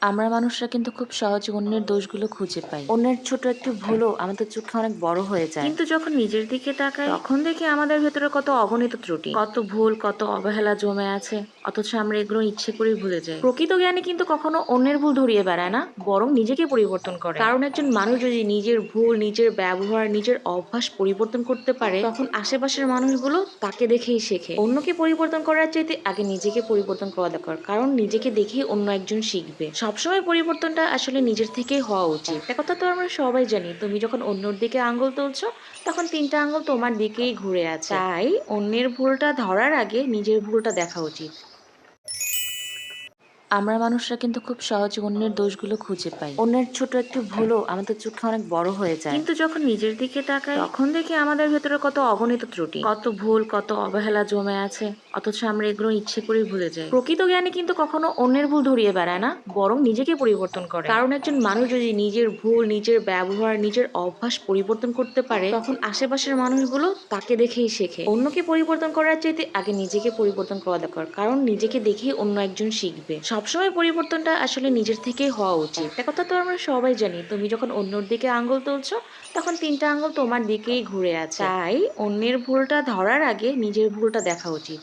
আমরা মানুষরা কিন্তু খুব সহজে অন্যের দোষগুলো খুঁজে পাই। অন্যের ছোট একটু ভুলও আমাদের চোখে অনেক বড় হয়ে যায়। কিন্তু যখন নিজের দিকে তাকাই তখন দেখি আমাদের ভেতরে কত অগণিত ত্রুটি, কত ভুল, কত অবহেলা জমে আছে। অথচ আমরা এগুলো ইচ্ছে করেই ভুলে যাই। প্রকৃত জ্ঞানী কিন্তু কখনো অন্যের ভুল ধরিয়ে বেড়ায় না, বরং নিজেকে পরিবর্তন করে। কারণ একজন মানুষ যদি নিজের ভুল, নিজের ব্যবহার, নিজের অভ্যাস পরিবর্তন করতে পারে, তখন আশেপাশের মানুষগুলো তাকে দেখেই শেখে। অন্যকে পরিবর্তন করার চাইতে আগে নিজেকে পরিবর্তন করা দরকার, কারণ নিজেকে দেখেই অন্য একজন শিখবে। সবসময় পরিবর্তনটা আসলে নিজের থেকেই হওয়া উচিত। একটা কথা তো আমরা সবাই জানি, তুমি যখন অন্যর দিকে আঙ্গুল তুলছো তখন 3টা আঙ্গুল তোমার দিকেই ঘুরে আছে। তাই অন্যের ভুলটা ধরার আগে নিজের ভুলটা দেখা উচিত। আমরা মানুষরা কিন্তু খুব সহজে অন্যের দোষগুলো খুঁজে পাই। অন্যের ছোট একটু ভুলও আমাদের চোখে অনেক বড় হয়ে যায়। কিন্তু যখন নিজের দিকে তাকাই তখন দেখি আমাদের ভেতরে কত অগণিত ত্রুটি, কত ভুল, কত অবহেলা জমে আছে। অথচ আমরা এগুলো ইচ্ছে করেই ভুলে যাই। প্রকৃত জ্ঞানী কিন্তু কখনো অন্যের ভুল ধরিয়ে বেড়ায় না, বরং নিজেকে পরিবর্তন করে। কারণ একজন মানুষ যদি নিজের ভুল, নিজের ব্যবহার, নিজের অভ্যাস পরিবর্তন করতে পারে, তখন আশেপাশের মানুষগুলো তাকে দেখেই শেখে। অন্যকে পরিবর্তন করার চাইতে আগে নিজেকে পরিবর্তন করা দরকার, কারণ নিজেকে দেখেই অন্য একজন শিখবে। সবসময় পরিবর্তনটা আসলে নিজের থেকেই হওয়া উচিত। একটা কথা তো আমরা সবাই জানি, তুমি যখন অন্যর দিকে আঙ্গুল তুলছো তখন 3টা আঙ্গুল তোমার দিকেই ঘুরে আছে। তাই অন্যের ভুলটা ধরার আগে নিজের ভুলটা দেখা উচিত।